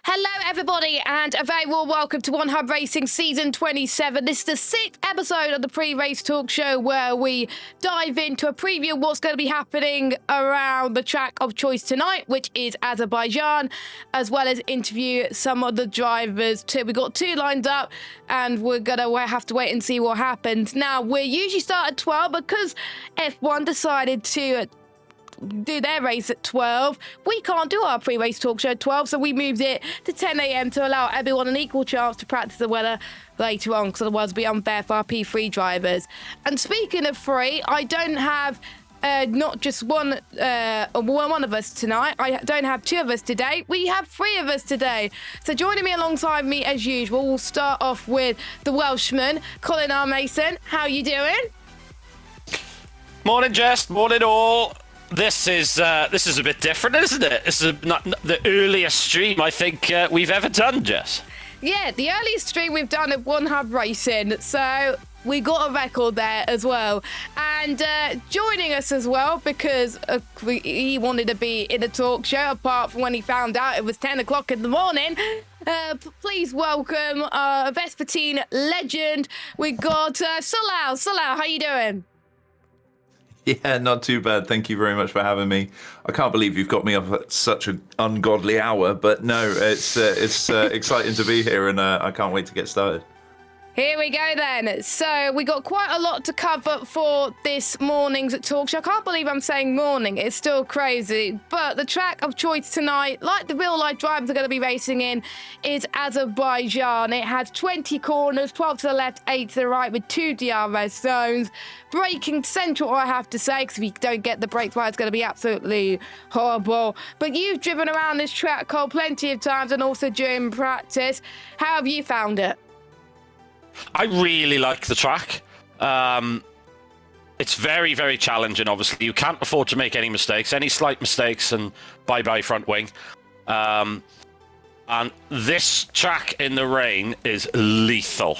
Hello, everybody, and a very warm welcome to One Hub Racing Season 27. This is the 6th episode of the pre-race talk show where we dive into a preview of what's going to be happening around the track of choice tonight, which is Azerbaijan, as well as interview some of the drivers too. We've got two lined up, and we're going to have to wait and see what happens. Now, we usually start at 12 because F1 decided to do their race at 12. We can't do our pre-race talk show at 12, so we moved it to 10 a.m. to allow everyone an equal chance to practice the weather later on, because otherwise it'd be unfair for our P3 drivers. And speaking of free, I don't have not just one of us tonight. I don't have two of us today. We have three of us today. So joining me alongside me as usual, we'll start off with the Welshman, Colin R. Mason. How you doing? Morning, Jess. Morning, all. This is a bit different, isn't it? This is not the earliest stream I think we've ever done, Jess. Yeah, the earliest stream we've done at One Hub Racing, so we got a record there as well. And joining us as well, because he wanted to be in a talk show, apart from when he found out it was 10 o'clock in the morning. Please welcome Vespertine legend. We got Salau. Salau, how you doing? Yeah, not too bad. Thank you very much for having me. I can't believe you've got me up at such an ungodly hour, but no, it's exciting to be here, and I can't wait to get started. Here we go then. So we got quite a lot to cover for this morning's talk show. I can't believe I'm saying morning. It's still crazy. But the track of choice tonight, like the real-life drivers are going to be racing in, is Azerbaijan. It has 20 corners, 12 to the left, 8 to the right, with 2 DRS zones. Braking central, I have to say, because if you don't get the brakes right, it's going to be absolutely horrible. But you've driven around this track, Cole, plenty of times, and also during practice. How have you found it? I really like the track. It's very, very challenging, obviously. You can't afford to make any mistakes. Any slight mistakes and bye-bye front wing. And this track in the rain is lethal.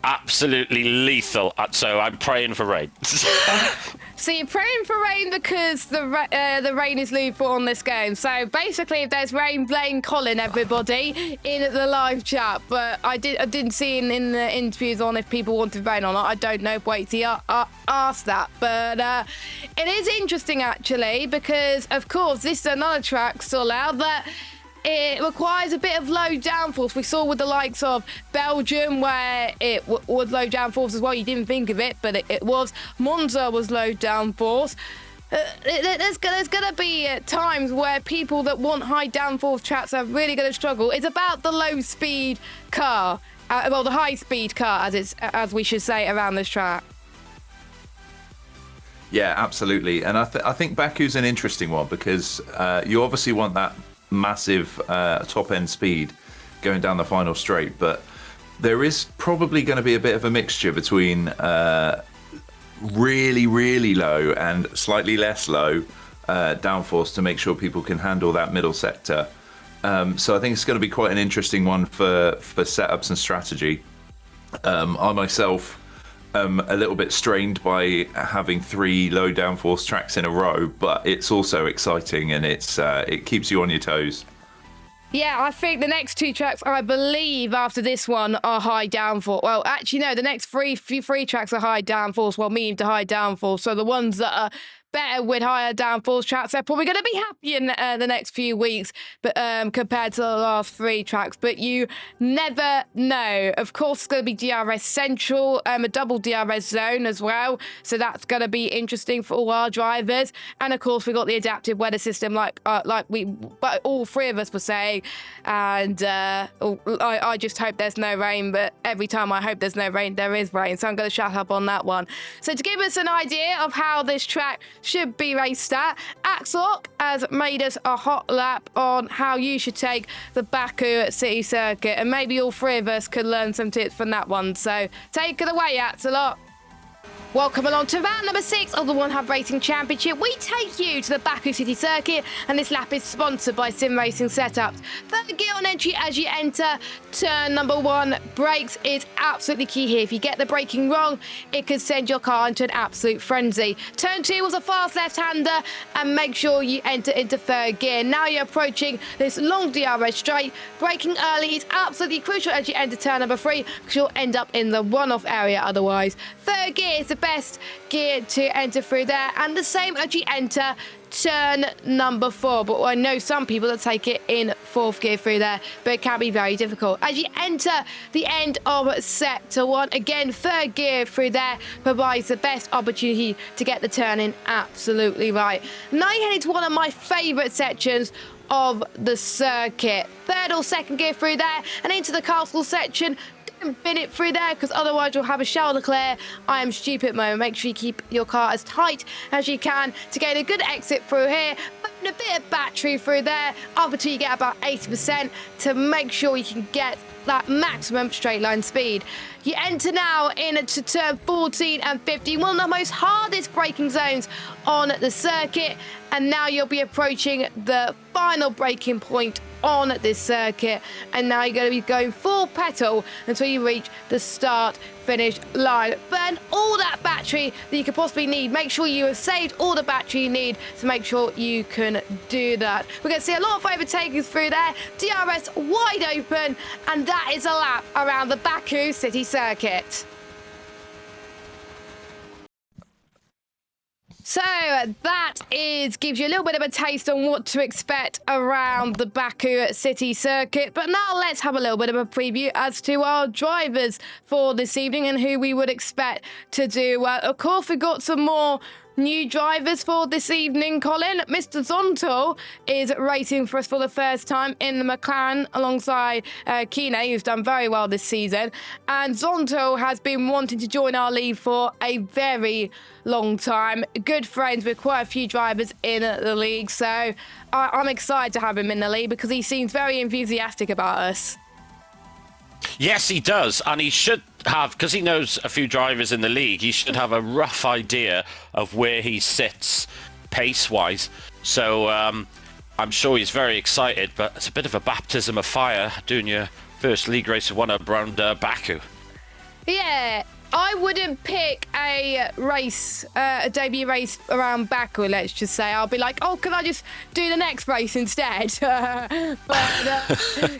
Absolutely lethal. So I'm praying for rain. So you're praying for rain because the rain is lethal on this game. So basically, if there's rain, blame Colin, everybody, in the live chat. But I didn't see in the interviews on if people wanted rain or not. I don't know. Wait till you ask that. But it is interesting, actually, because, of course, this is another track, Solau, that it requires a bit of low downforce. We saw with the likes of Belgium where it was low downforce as well. You didn't think of it, but it was. Monza was low downforce. There's going to be times where people that want high downforce tracks are really going to struggle. It's about the low-speed car, well, the high-speed car, as we should say, around this track. Yeah, absolutely. And I think Baku's an interesting one because you obviously want that massive top-end speed going down the final straight, but there is probably going to be a bit of a mixture between really, really low and slightly less low downforce to make sure people can handle that middle sector. So I think it's going to be quite an interesting one for setups and strategy. I myself am a little bit strained by having 3 low downforce tracks in a row, but it's also exciting and it keeps you on your toes. Yeah, I think the next 2 tracks, I believe, after this one, are high downforce. Well, actually, no, the next three tracks are high downforce, well, medium to high downforce. So the ones that are better with higher downforce tracks, they're probably going to be happy in the next few weeks, but compared to the last 3 tracks. But you never know. Of course, it's going to be DRS Central, a double DRS zone as well. So that's going to be interesting for all our drivers. And of course, we got the adaptive weather system, like all 3 of us were saying. And I just hope there's no rain. But every time I hope there's no rain, there is rain. So I'm going to shut up on that one. So to give us an idea of how this track should be raced at, Axlock has made us a hot lap on how you should take the Baku City Circuit, and maybe all 3 of us could learn some tips from that one. So take it away, Axlock. Welcome along to round number 6 of the One Hub Racing Championship. We take you to the Baku City Circuit, and this lap is sponsored by Sim Racing Setups. Third gear on entry as you enter turn number 1. Brakes is absolutely key here. If you get the braking wrong, it could send your car into an absolute frenzy. Turn 2 was a fast left-hander, and make sure you enter into third gear. Now you're approaching this long DRS straight. Braking early is absolutely crucial as you enter turn number 3, because you'll end up in the runoff area otherwise. Third gear is the best gear to enter through there, and the same as you enter turn number 4, but I know some people that take it in 4th gear through there, but it can be very difficult. As you enter the end of sector 1, again 3rd gear through there provides the best opportunity to get the turning absolutely right. Now you're heading to one of my favourite sections of the circuit. 3rd or 2nd gear through there and into the castle section. Bin it through there, because otherwise you'll have a Charles Leclerc I am stupid moment. Make sure you keep your car as tight as you can to get a good exit through here. Putting a bit of battery through there up until you get about 80% to make sure you can get that maximum straight line speed. You enter now into turn 14 and 15, one of the most hardest braking zones on the circuit, and now you'll be approaching the final braking point on this circuit, and now you're going to be going full pedal until you reach the start finish line. Burn all that battery that you could possibly need. Make sure you have saved all the battery you need to make sure you can do that. We're going to see a lot of overtakings through there. DRS wide open, and that is a lap around the Baku City Circuit. So that gives you a little bit of a taste on what to expect around the Baku City Circuit. But now let's have a little bit of a preview as to our drivers for this evening and who we would expect to do well. Of course, we've got some more new drivers for this evening, Colin. Mr. Zonto is racing for us for the first time in the McLaren alongside Kine, who's done very well this season. And Zonto has been wanting to join our league for a very long time. Good friends with quite a few drivers in the league, so I'm excited to have him in the league because he seems very enthusiastic about us. Yes, he does, and he should have, because he knows a few drivers in the league, he should have a rough idea of where he sits pace-wise. So I'm sure he's very excited, but it's a bit of a baptism of fire doing your first league race of one around Baku. Yeah, I wouldn't pick a race, a debut race around Baku, let's just say. I'll be like, oh, can I just do the next race instead? But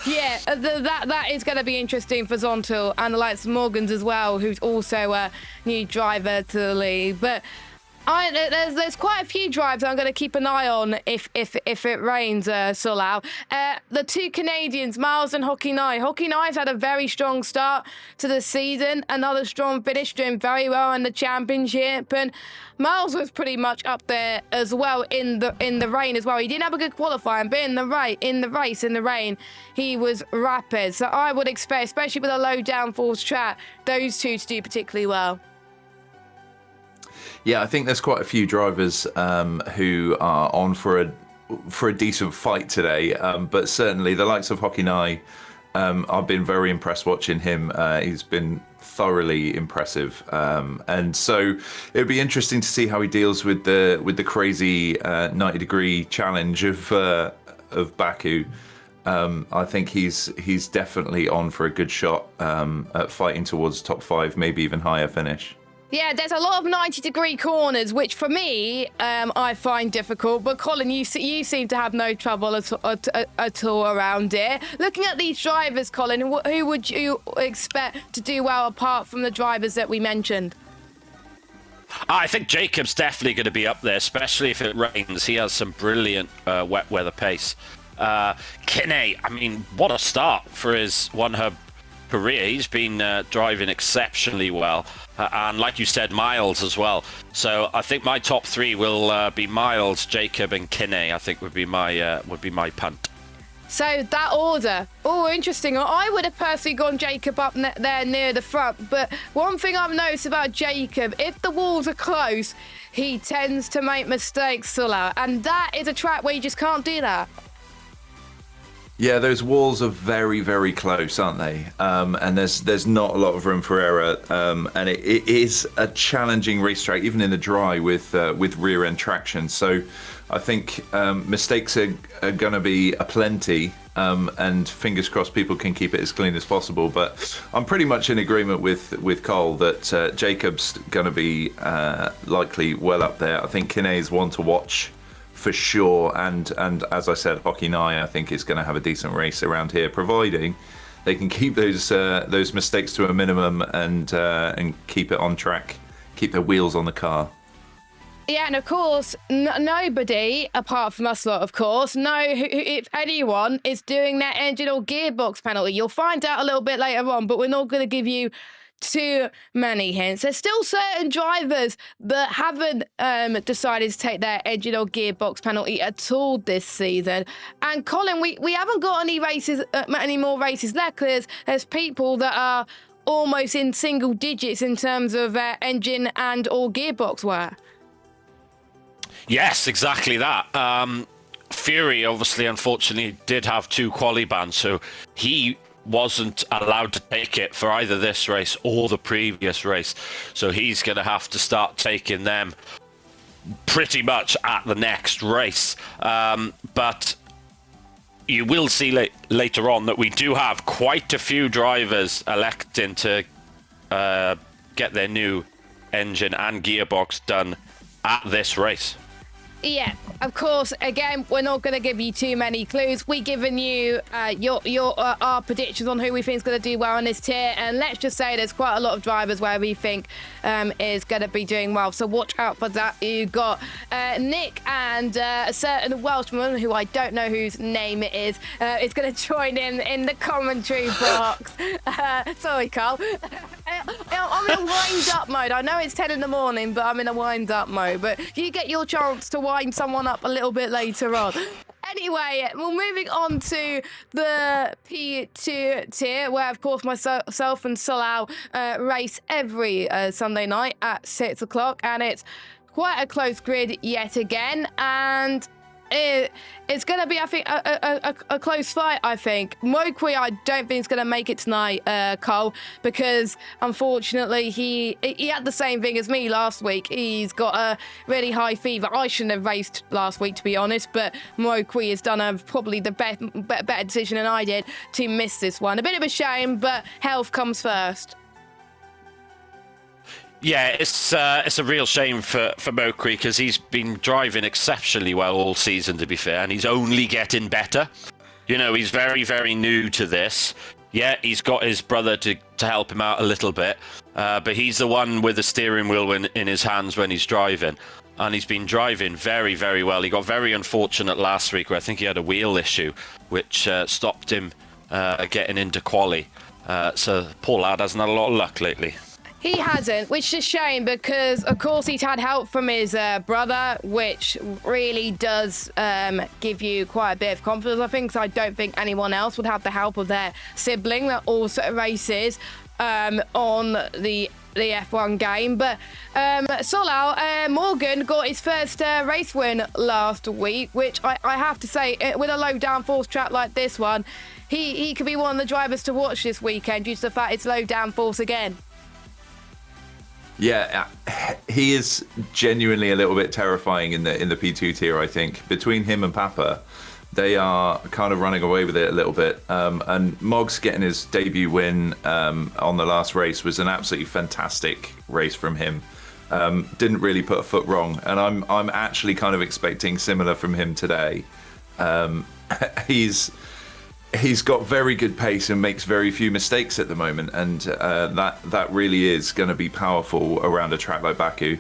yeah, that is going to be interesting for Zonto and the likes of Morgans as well, who's also a new driver to the league. But there's quite a few drivers I'm going to keep an eye on if it rains, Solau. The two Canadians, Miles and Hockey Nye. Hockey Nye's had a very strong start to the season, another strong finish, doing very well in the championship. And Miles was pretty much up there as well in the rain as well. He didn't have a good qualifying, but in the rain, he was rapid. So I would expect, especially with a low downforce track, those two to do particularly well. Yeah, I think there's quite a few drivers who are on for a decent fight today, but certainly the likes of Hockey Nye, I've been very impressed watching him. He's been thoroughly impressive, and so it'd be interesting to see how he deals with the crazy 90-degree challenge of Baku. I think he's definitely on for a good shot at fighting towards top 5, maybe even higher finish. Yeah, there's a lot of 90-degree corners, which for me, I find difficult. But Colin, you seem to have no trouble at all around it. Looking at these drivers, Colin, who would you expect to do well apart from the drivers that we mentioned? I think Jacob's definitely going to be up there, especially if it rains. He has some brilliant wet weather pace. Kine, I mean, what a start for his One Hub career. He's been driving exceptionally well, and like you said, Miles as well. So I think my top 3 will be Miles, Jacob, and Kine. I think would be my punt. So that order, oh, interesting. I would have personally gone Jacob up there near the front, but one thing I've noticed about Jacob, if the walls are close, he tends to make mistakes, Sulla, and that is a track where you just can't do that. Yeah, those walls are very, very close, aren't they? And there's not a lot of room for error, and it is a challenging racetrack, even in the dry, with rear end traction. So I think mistakes are going to be aplenty, and fingers crossed people can keep it as clean as possible. But I'm pretty much in agreement with Cole that Jacob's going to be likely well up there. I think Kinney's one to watch for sure, and as I said, Hockey Nye I think is going to have a decent race around here, providing they can keep those mistakes to a minimum and keep it on track, keep their wheels on the car. Yeah, and of course, nobody, apart from us lot, of course, know if anyone is doing their engine or gearbox penalty. You'll find out a little bit later on, but we're not going to give you too many hints. There's still certain drivers that haven't decided to take their engine or gearbox penalty at all this season. And Colin, we haven't got any more races left, because there's people that are almost in single digits in terms of engine and or gearbox wear. Yes, exactly that. Fury, obviously, unfortunately, did have 2 quali bans, so he wasn't allowed to take it for either this race or the previous race. So he's going to have to start taking them pretty much at the next race. But you will see later on that we do have quite a few drivers electing to get their new engine and gearbox done at this race. Yeah, of course. Again, we're not going to give you too many clues. We've given you our predictions on who we think is going to do well in this tier, and let's just say there's quite a lot of drivers where we think is going to be doing well. So watch out for that. You got Nick and a certain Welshman who I don't know whose name it is going to join in the commentary box. Sorry, Carl. I'm in a wind-up mode. I know it's 10 in the morning, but I'm in a wind-up mode. But you get your chance to wind someone up a little bit later on. Anyway, we're moving on to the P2 tier, where, of course, myself and Solal race every Sunday night at 6 o'clock, and it's quite a close grid yet again, and it's going to be, I think, a close fight, I think. Mokwe, I don't think is going to make it tonight, Cole, because, unfortunately, he had the same thing as me last week. He's got a really high fever. I shouldn't have raced last week, to be honest, but Mokwe has done probably the better decision than I did to miss this one. A bit of a shame, but health comes first. Yeah, it's a real shame for Mokri, because he's been driving exceptionally well all season, to be fair, and he's only getting better. You know, he's very, very new to this. Yeah, he's got his brother to help him out a little bit, but he's the one with the steering wheel in his hands when he's driving, and he's been driving very, very well. He got very unfortunate last week, where I think he had a wheel issue, which stopped him getting into quali. So poor lad hasn't had a lot of luck lately. He hasn't, which is a shame, because, of course, he's had help from his brother, which really does give you quite a bit of confidence, I think, because I don't think anyone else would have the help of their sibling that also races on the F1 game. But Solal, Morgan got his first race win last week, which I have to say, with a low downforce track like this one, he could be one of the drivers to watch this weekend due to the fact it's low downforce again. Yeah, he is genuinely a little bit terrifying in the P2 tier, I think. Between him and Papa, they are kind of running away with it a little bit. And Moggs getting his debut win on the last race was an absolutely fantastic race from him. Didn't really put a foot wrong, and I'm actually kind of expecting similar from him today. He's got very good pace and makes very few mistakes at the moment, and that really is going to be powerful around a track like Baku.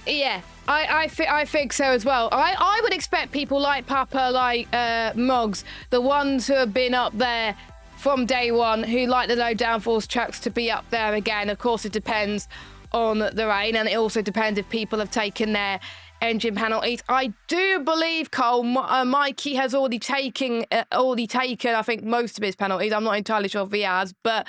Yeah, I think so as well. I would expect people like Papa, like Moggs, the ones who have been up there from day one, who like the low downforce tracks, to be up there again. Of course, it depends on the rain, and it also depends if people have taken their engine penalties. I do believe, Cole, Mikey has already taken, I think, most of his penalties. I'm not entirely sure if he has, but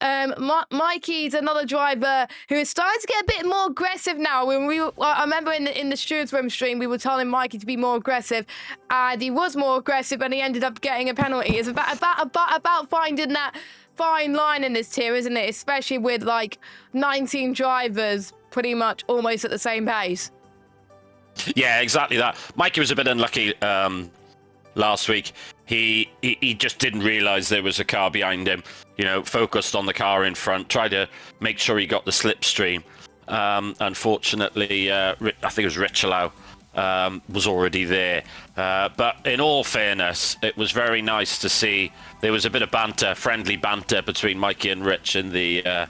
Mikey's another driver who is starting to get a bit more aggressive now. I remember in the Stewards Room stream, we were telling Mikey to be more aggressive, and he was more aggressive, and he ended up getting a penalty. It's about finding that fine line in this tier, isn't it? Especially with like 19 drivers pretty much almost at the same pace. Yeah, exactly that. Mikey was a bit unlucky last week. He just didn't realise there was a car behind him. You know, focused on the car in front, tried to make sure he got the slipstream. Unfortunately, I think it was Richelieu was already there. But in all fairness, it was very nice to see there was a bit of banter, friendly banter between Mikey and Rich in the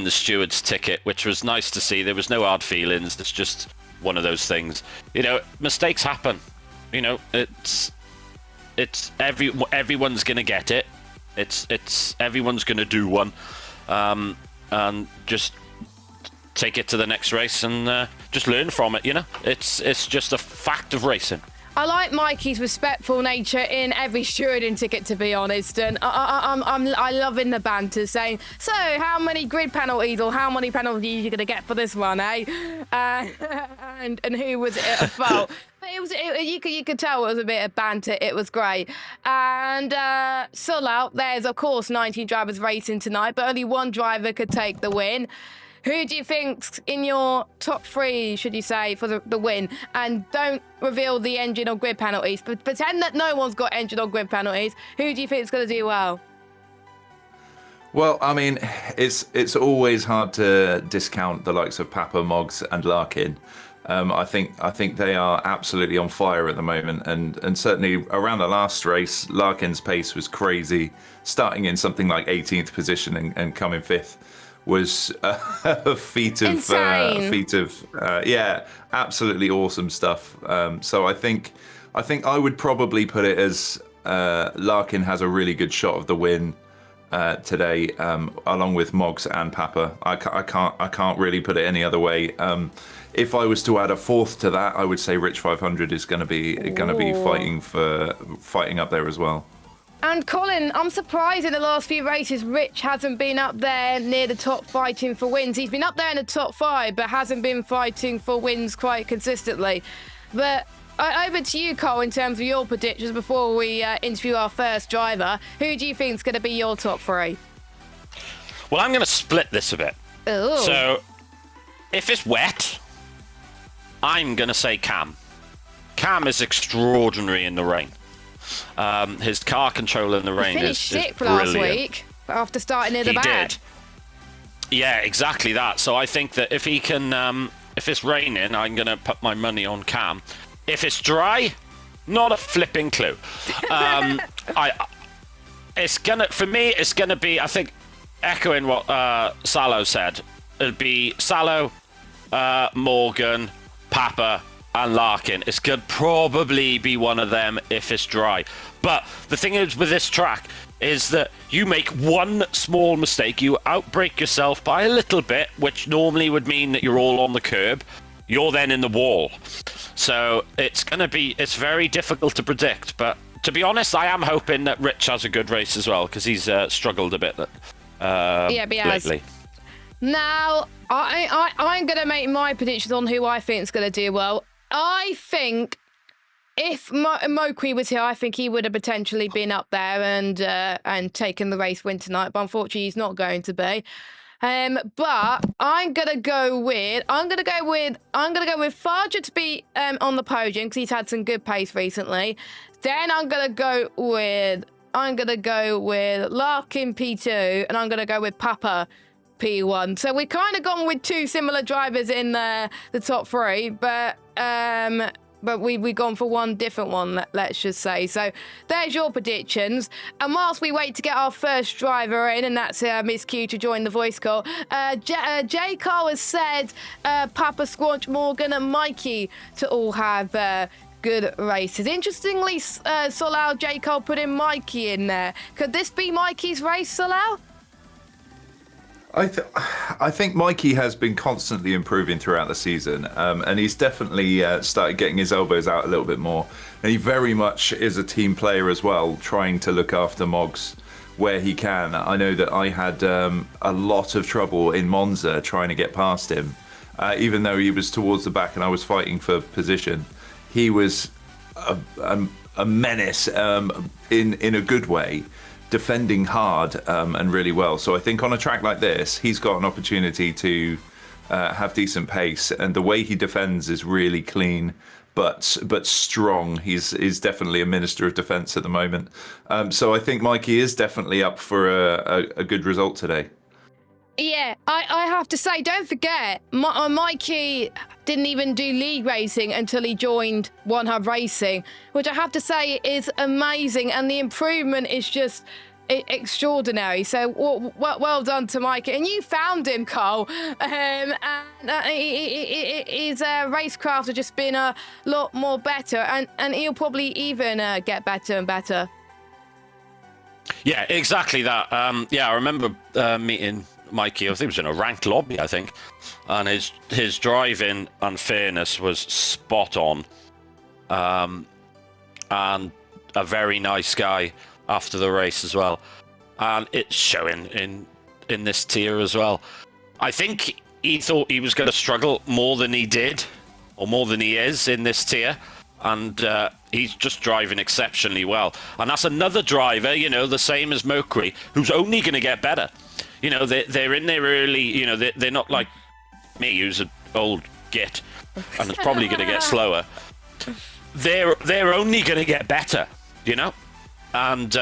steward's ticket, which was nice to see. There was no hard feelings. It's just one of those things. You know, mistakes happen. You know, it's everyone's gonna get it. It's everyone's gonna do one, and just take it to the next race and just learn from it. You know, it's just a fact of racing. I like Mikey's respectful nature in every stewarding ticket, to be honest, and I love in the banter saying, so how many grid penalties or how many penalties are you going to get for this one, eh? And who was it at fault? But you could tell it was a bit of banter. It was great. And Sulal, there's of course 19 drivers racing tonight, but only one driver could take the win. Who do you think's in your top three, should you say, for the win? And don't reveal the engine or grid penalties, but pretend that no one's got engine or grid penalties. Who do you think is going to do well? Well, I mean, it's always hard to discount the likes of Papa, Moggs and Larkin. I think they are absolutely on fire at the moment, and certainly around the last race, Larkin's pace was crazy, starting in something like 18th position and coming 5th. Was a feat of yeah, absolutely awesome stuff. So I think I would probably put it as Larkin has a really good shot of the win today, along with Moggs and Papa. I can't really put it any other way. If I was to add a fourth to that, I would say Rich 500 is going to be fighting up there as well. And Colin, I'm surprised in the last few races Rich hasn't been up there near the top fighting for wins. He's been up there in the top 5, but hasn't been fighting for wins quite consistently. But over to you, Cole, in terms of your predictions before we interview our first driver. Who do you think is going to be your top 3? Well, I'm going to split this a bit. Ooh. So, if it's wet, I'm going to say Cam. Cam is extraordinary in the rain. His car control in the rain is brilliant. Last week after starting near the back. He did. Yeah, exactly that. So I think that if he can, if it's raining, I'm going to put my money on Cam. If it's dry, not a flipping clue. It's gonna be, I think, echoing what Salo said. It'll be Salo, Morgan, Papa, and Larkin. It's going to probably be one of them if it's dry. But the thing is with this track is that you make one small mistake, you outbrake yourself by a little bit, which normally would mean that you're all on the curb. You're then in the wall. So it's very difficult to predict. But to be honest, I am hoping that Rich has a good race as well, because he's struggled a bit lately. Now, I'm going to make my predictions on who I think is going to do well. I think if Mokwe was here, I think he would have potentially been up there and taken the race win tonight. But unfortunately, he's not going to be. But I'm gonna go with Farger to be on the podium because he's had some good pace recently. Then I'm gonna go with Larkin P2, and I'm gonna go with Papa P1. So we've kind of gone with two similar drivers in the top 3, but we've gone for one different one, let's just say. So there's your predictions. And whilst we wait to get our first driver in, and that's Miss Q to join the voice call, J. Carl has said Papa, Squanch, Morgan and Mikey to all have good races. Interestingly, Solal, J. Carl put in Mikey in there. Could this be Mikey's race, Solal? I think Mikey has been constantly improving throughout the season, and he's definitely started getting his elbows out a little bit more. And he very much is a team player as well, trying to look after Moggs where he can. I know that I had a lot of trouble in Monza trying to get past him. Even though he was towards the back and I was fighting for position, he was a menace in a good way, defending hard and really well. So I think on a track like this, he's got an opportunity to have decent pace, and the way he defends is really clean but strong. He's definitely a minister of defence at the moment. So I think Mikey is definitely up for a good result today. Yeah, I have to say, don't forget, Mikey didn't even do league racing until he joined One Hub Racing, which I have to say is amazing, and the improvement is just extraordinary. So well done to Mikey. And you found him, Cole, and his racecraft has just been a lot more better, and he'll probably even get better and better. Yeah, exactly that. I remember meeting Mikey, I think it was in a ranked lobby, I think, and his driving and fairness was spot on, and a very nice guy after the race as well, and it's showing in this tier as well. I think he thought he was going to struggle more than he did, or more than he is in this tier, and he's just driving exceptionally well. And that's another driver, the same as Mokri, who's only going to get better. They're in there early. They're not like me, who's an old git, and it's probably going to get slower. They're only going to get better, and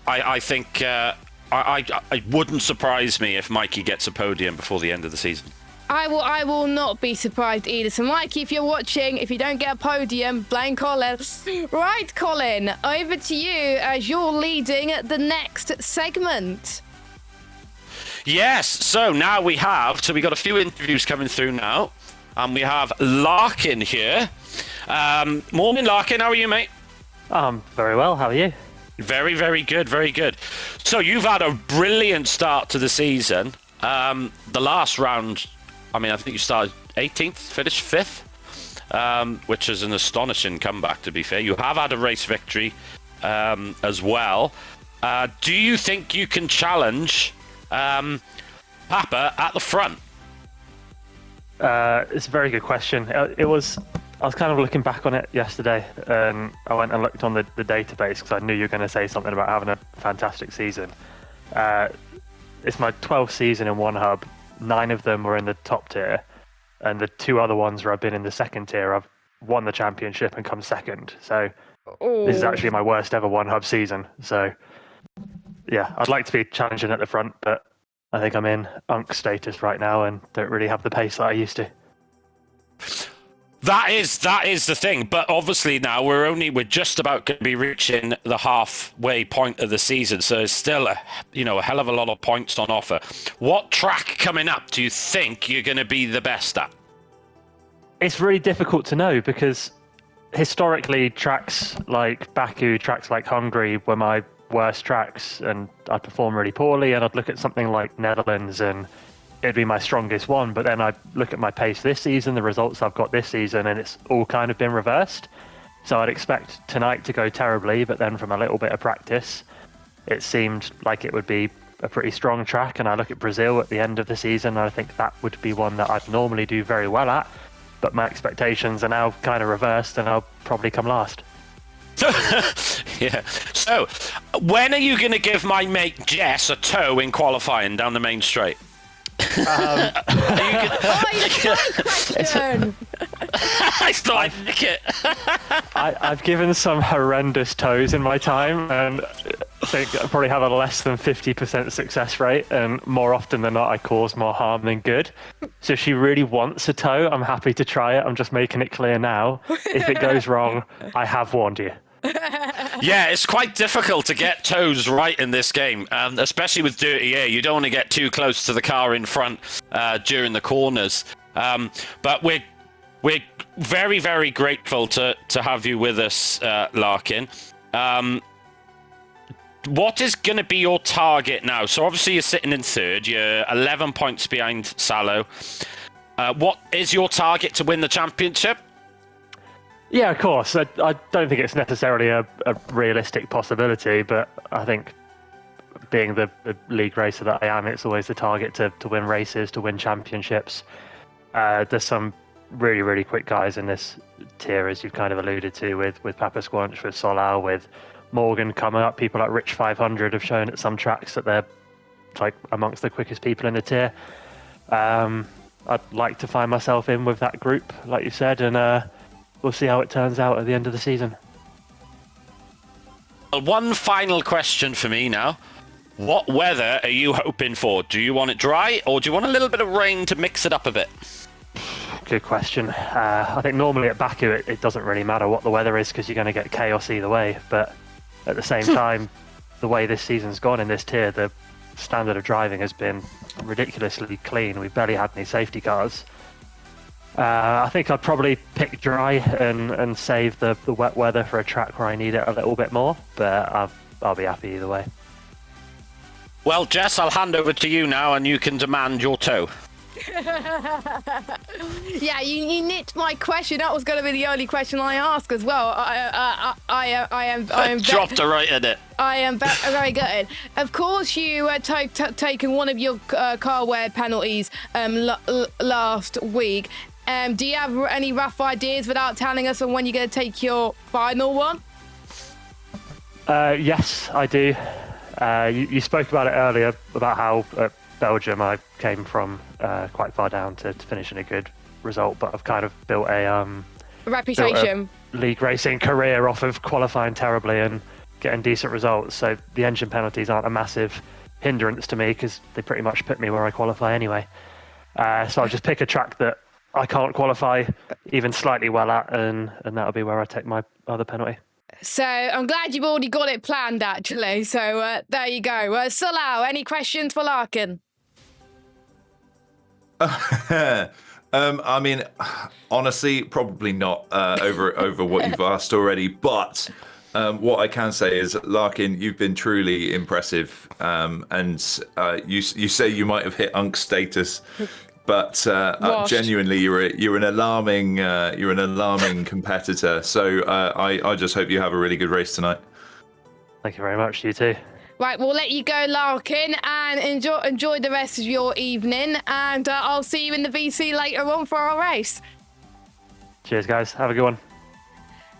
I think I wouldn't surprise me if Mikey gets a podium before the end of the season. I will not be surprised either. So, Mikey, if you're watching, if you don't get a podium, blame Colin. Right, Colin, over to you as you're leading the next segment. Yes, so now we got a few interviews coming through now, and we have Larkin here. Morning, Larkin, how are you, mate? Very well, how are you? Very, very good, very good. So you've had a brilliant start to the season. The last round, I think you started 18th, finished 5th, which is an astonishing comeback, to be fair. You have had a race victory as well. Do you think you can challenge Papa at the front? It's a very good question. I was kind of looking back on it yesterday, and I went and looked on the database because I knew you were going to say something about having a fantastic season. It's my 12th season in One Hub. 9 of them were in the top tier, and the 2 other ones where I've been in the second tier, I've won the championship and come second. So This is actually my worst ever One Hub season. So yeah, I'd like to be challenging at the front, but I think I'm in Unk status right now and don't really have the pace that I used to. That is the thing, but obviously now we're just about going to be reaching the halfway point of the season, so it's still a hell of a lot of points on offer. What track coming up do you think you're going to be the best at? It's really difficult to know because historically tracks like Baku, tracks like Hungary were my worst tracks, and I'd perform really poorly, and I'd look at something like Netherlands and it'd be my strongest one, but then I look at my pace this season, the results I've got this season, and it's all kind of been reversed. So I'd expect tonight to go terribly, but then from a little bit of practice, it seemed like it would be a pretty strong track. And I look at Brazil at the end of the season, and I think that would be one that I'd normally do very well at, but my expectations are now kind of reversed, and I'll probably come last. Yeah. So, when are you going to give my mate Jess a tow in qualifying down the main straight? I still like it. I've given some horrendous toes in my time, and I think I probably have a less than 50% success rate, and more often than not I cause more harm than good. So if she really wants a toe, I'm happy to try it. I'm just making it clear now. If it goes wrong, I have warned you. Yeah, it's quite difficult to get toes right in this game, especially with dirty air. You don't want to get too close to the car in front during the corners. But we're very, very grateful to have you with us, Larkin. What is going to be your target now? So obviously you're sitting in third. You're 11 points behind Salo. What is your target to win the championship? Yeah, of course. I don't think it's necessarily a realistic possibility, but I think being the league racer that I am, it's always the target to win races, to win championships. There's some really, really quick guys in this tier, as you've kind of alluded to, with Papa Squanch, with Solal, with Morgan coming up. People like Rich 500 have shown at some tracks that they're like amongst the quickest people in the tier. I'd like to find myself in with that group, like you said, and we'll see how it turns out at the end of the season. One final question for me now. What weather are you hoping for? Do you want it dry, or do you want a little bit of rain to mix it up a bit? Good question. I think normally at Baku it doesn't really matter what the weather is because you're going to get chaos either way. But at the same time, the way this season's gone in this tier, the standard of driving has been ridiculously clean. We've barely had any safety cars. I think I'd probably pick dry and save the wet weather for a track where I need it a little bit more. But I'll be happy either way. Well, Jess, I'll hand over to you now, and you can demand your toe. Yeah, you nicked my question. That was going to be the only question I ask as well. I am dropped her right in it. I am very gutted. Of course, you taken one of your car wear penalties last week. Do you have any rough ideas without telling us on when you're going to take your final one? Yes, I do. You spoke about it earlier about how at Belgium I came from quite far down to finishing a good result, but I've kind of built a reputation, league racing career off of qualifying terribly and getting decent results. So the engine penalties aren't a massive hindrance to me because they pretty much put me where I qualify anyway. So I'll just pick a track that I can't qualify even slightly well at, and that'll be where I take my other penalty. So I'm glad you've already got it planned, actually. So there you go. Solal, any questions for Larkin? I mean, honestly, probably not over what you've asked already. But what I can say is, Larkin, you've been truly impressive. And you say you might have hit Unk status. But genuinely, you're an alarming competitor. So I just hope you have a really good race tonight. Thank you very much. You too. Right, we'll let you go, Larkin, and enjoy the rest of your evening. And I'll see you in the VC later on for our race. Cheers, guys. Have a good one.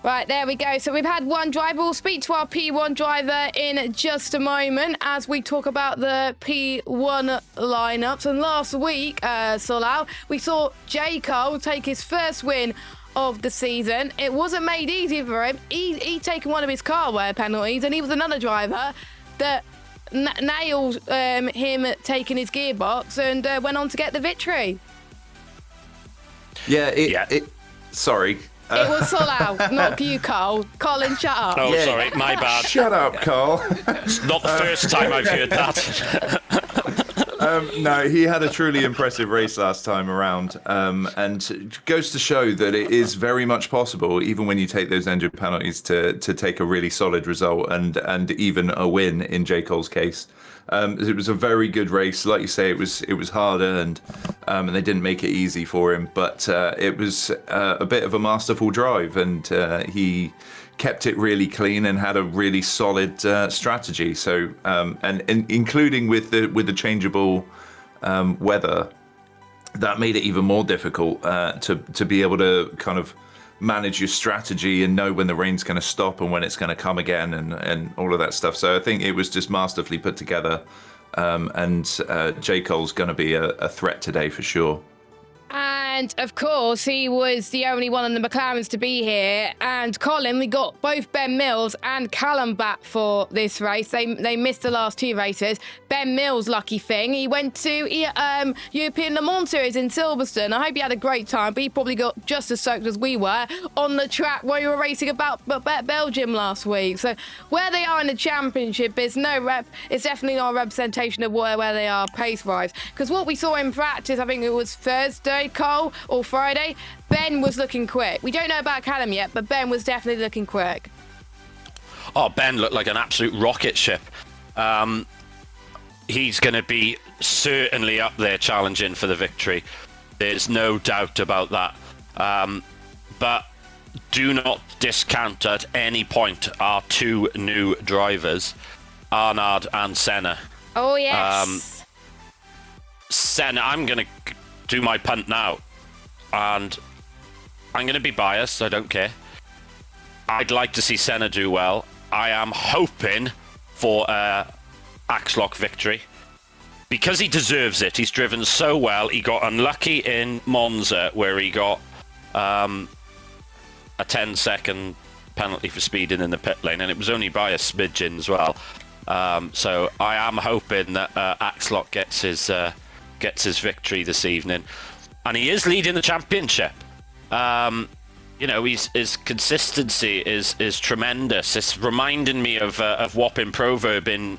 Right, there we go. So we've had one driver. We'll speak to our P1 driver in just a moment as we talk about the P1 lineups. And last week, Solal, we saw J. Cole take his first win of the season. It wasn't made easy for him. He'd taken one of his car wear penalties, and he was another driver that nailed him taking his gearbox and went on to get the victory. Sorry. It was Solal, not you, Cole. Colin, shut up. Oh, sorry, my bad. Shut up, Cole. It's not the first time I've heard that. No, he had a truly impressive race last time around, and it goes to show that it is very much possible, even when you take those engine penalties, to take a really solid result and even a win in J. Cole's case. It was a very good race, like you say. It was harder, and they didn't make it easy for him, but it was a bit of a masterful drive, and he kept it really clean and had a really solid strategy. So, and including with the changeable weather, that made it even more difficult to be able to kind of manage your strategy and know when the rain's going to stop and when it's going to come again and all of that stuff. So I think it was just masterfully put together, and J. Cole's going to be a threat today for sure. And, of course, he was the only one on the McLarens to be here. And, Colin, we got both Ben Mills and Callum back for this race. They missed the last two races. Ben Mills, lucky thing, he went to European Le Mans Series in Silverstone. I hope he had a great time, but he probably got just as soaked as we were on the track where we were racing about Belgium last week. So, where they are in the championship is it's definitely not a representation of where they are pace-wise. Because what we saw in practice, I think it was Thursday, Cole, or Friday, Ben was looking quick. We don't know about Callum yet, but Ben was definitely looking quick. Oh, Ben looked like an absolute rocket ship. He's going to be certainly up there challenging for the victory. There's no doubt about that. But do not discount at any point our two new drivers, Arnaud and Senna. Oh, yes. Senna, I'm going to do my punt now. And I'm going to be biased, I don't care. I'd like to see Senna do well. I am hoping for a Axlock victory. Because he deserves it. He's driven so well. He got unlucky in Monza, where he got a 10-second penalty for speeding in the pit lane, and it was only by a smidgen as well. So I am hoping that Axlock gets his victory this evening, and he is leading the championship. His consistency is tremendous. It's reminding me of Wapping Proverb in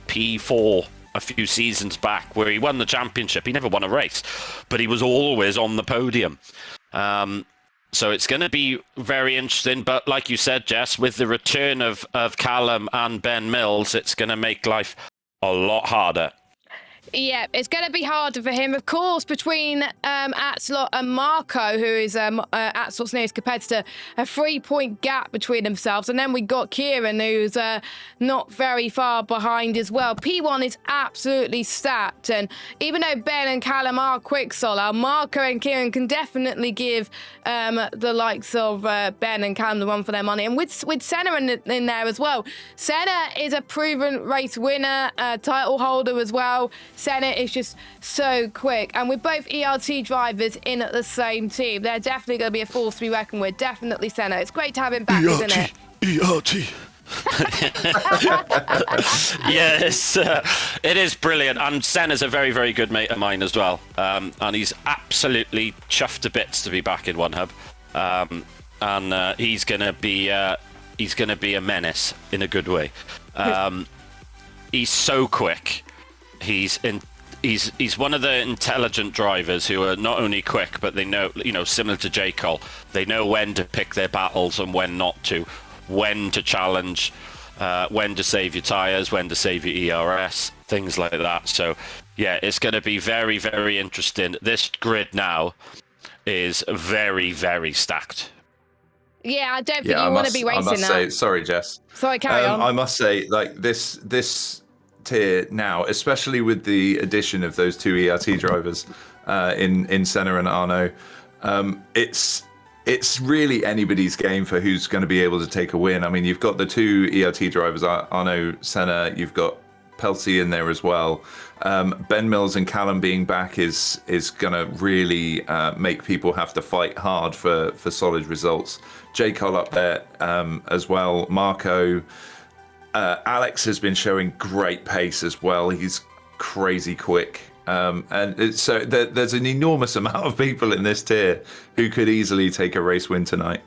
P4 a few seasons back, where he won the championship. He never won a race, but he was always on the podium. So it's going to be very interesting. But like you said, Jess, with the return of Callum and Ben Mills, it's going to make life a lot harder. Yeah, it's going to be harder for him. Of course, between Axlot and Marco, who is Axlot's nearest competitor, a 3-point gap between themselves. And then we got Kieran, who's not very far behind as well. P1 is absolutely stacked. And even though Ben and Callum are quick Solar, Marco and Kieran can definitely give the likes of Ben and Callum the run for their money. And with Senna in there as well. Senna is a proven race winner, title holder as well. Senna is just so quick. And with both ERT drivers in at the same team, they're definitely going to be a force to be reckoned with. Definitely Senna. It's great to have him back, isn't it? ERT. Yes, it is brilliant. And Senna's a very, very good mate of mine as well. And he's absolutely chuffed to bits to be back in One Hub. And he's going to be a menace in a good way. He's so quick. He's one of the intelligent drivers who are not only quick, but they know, similar to J. Cole, they know when to pick their battles and when not to, when to challenge, when to save your tyres, when to save your ERS, things like that. So, yeah, it's going to be very, very interesting. This grid now is very, very stacked. Yeah, I don't think you want to be racing now. I must say, sorry, Jess. Sorry, carry on. I must say, like, this tier now, especially with the addition of those two ERT drivers in Senna and Arnaud, it's really anybody's game for who's going to be able to take a win. I mean, you've got the two ERT drivers, Arnaud, Senna, you've got Pelsi in there as well. Ben Mills and Callum being back is going to really make people have to fight hard for solid results. J. Cole up there as well. Marco. Alex has been showing great pace as well. He's crazy quick. So there's an enormous amount of people in this tier who could easily take a race win tonight.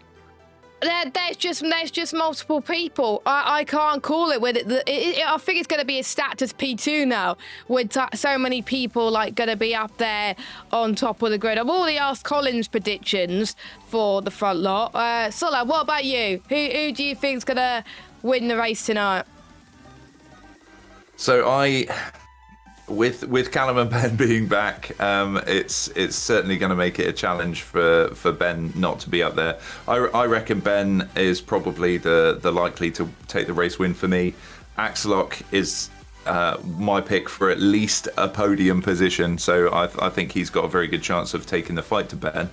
There's just multiple people. I can't call it with it. I think it's going to be as stacked as P2 now, with so many people going to be up there on top of the grid. I've already asked Colin's predictions for the front lot. Sulla, what about you? Who do you think is going to win the race tonight? So with Callum and Ben being back, it's certainly going to make it a challenge for Ben not to be up there. I reckon Ben is probably the likely to take the race win for me. Axelock is my pick for at least a podium position, so I think he's got a very good chance of taking the fight to Ben,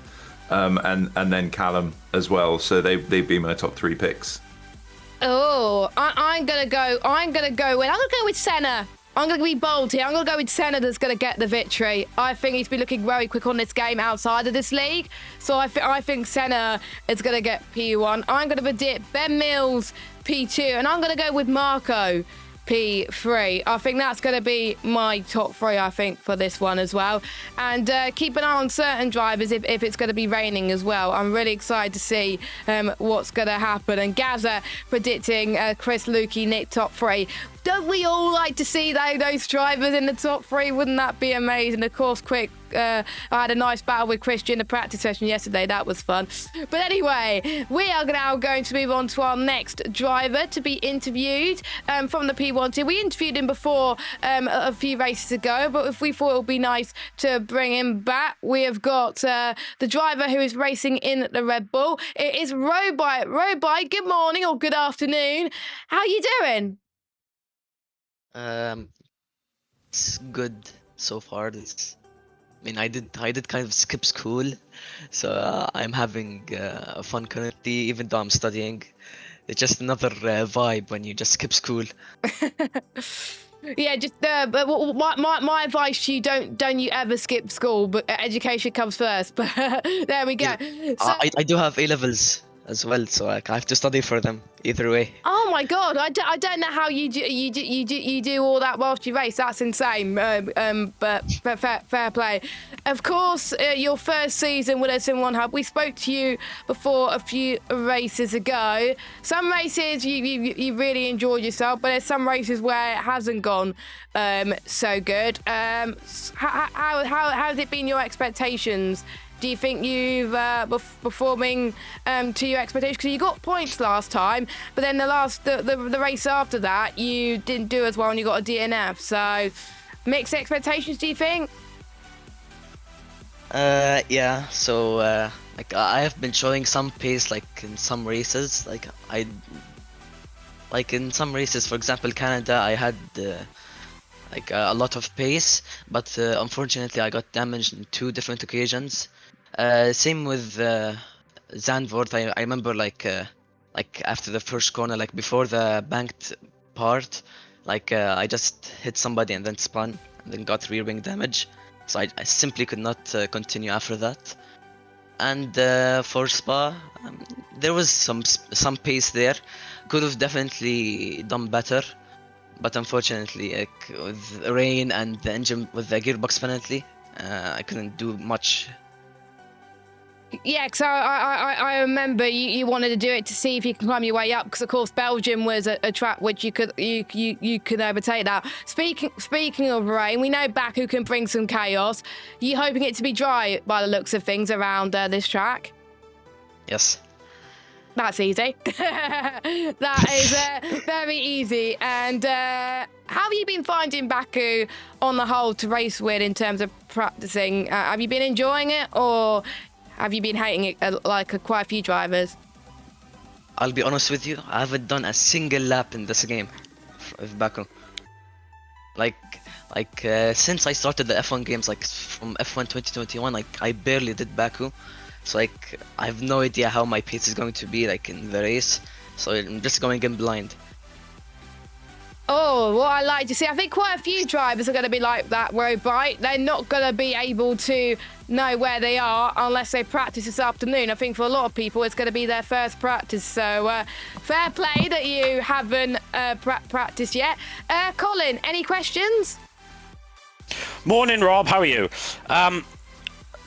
and then Callum as well. So they'd be my top three picks. Oh, I'm gonna go with Senna. I'm going to be bold here. I'm going to go with Senna that's going to get the victory. I think he's been looking very quick on this game outside of this league. So I think Senna is going to get P1. I'm going to predict Ben Mills P2. And I'm going to go with Marco P3. I think that's going to be my top three, I think, for this one as well. And keep an eye on certain drivers if it's going to be raining as well. I'm really excited to see what's going to happen. And Gaza predicting Chris, Lukey, Nick top three. Don't we all like to see those drivers in the top 3? Wouldn't that be amazing? Of course, I had a nice battle with Christian in the practice session yesterday. That was fun. But anyway, we are now going to move on to our next driver to be interviewed from the P1 team. We interviewed him before a few races ago, but if we thought it would be nice to bring him back, we have got the driver who is racing in the Red Bull. It is Robite. Robite, good morning or good afternoon. How are you doing? It's good so far. I did kind of skip school, so I'm having fun currently, even though I'm studying. It's just another vibe when you just skip school. Yeah, just but my advice to you: don't you ever skip school. But education comes first. But there we go. Yeah. So, I do have A levels as well, so I have to study for them either way. oh my God, I don't know how you do all that whilst you race. That's insane. But fair play. Of course, your first season with us in One Hub, we spoke to you before a few races ago. Some races you really enjoyed yourself, but there's some races where it hasn't gone so good. How has it been your expectations? Do you think you've performing to your expectations? Because you got points last time, but then the race after that, you didn't do as well and you got a DNF. So, mixed expectations, do you think? Yeah. So I have been showing some pace, like in some races. Like in some races, for example, Canada, I had a lot of pace, but unfortunately, I got damaged in 2 different occasions. Same with Zandvoort. I remember like after the first corner, like before the banked part, I just hit somebody and then spun and then got rear wing damage. So I simply could not continue after that. And for Spa, there was some pace there. Could have definitely done better, but unfortunately, with rain and the engine with the gearbox penalty, I couldn't do much. Yeah, because I remember you wanted to do it to see if you can climb your way up. Because of course Belgium was a track which you could overtake that. Speaking of rain, we know Baku can bring some chaos. You hoping it to be dry by the looks of things around this track? Yes. That's easy. That is very easy. And how have you been finding Baku on the whole to race with in terms of practicing? Have you been enjoying it, or have you been hating it like quite a few drivers? I'll be honest with you, I haven't done a single lap in this game with Baku. Since I started the F1 games, like from F1 2021, I barely did Baku. So I have no idea how my pace is going to be like in the race. So I'm just going in blind. Oh, what I like to see. I think quite a few drivers are going to be like that, Robite. They're not going to be able to know where they are unless they practice this afternoon. I think for a lot of people, it's going to be their first practice. So fair play that you haven't practiced yet. Colin, any questions? Morning, Rob. How are you?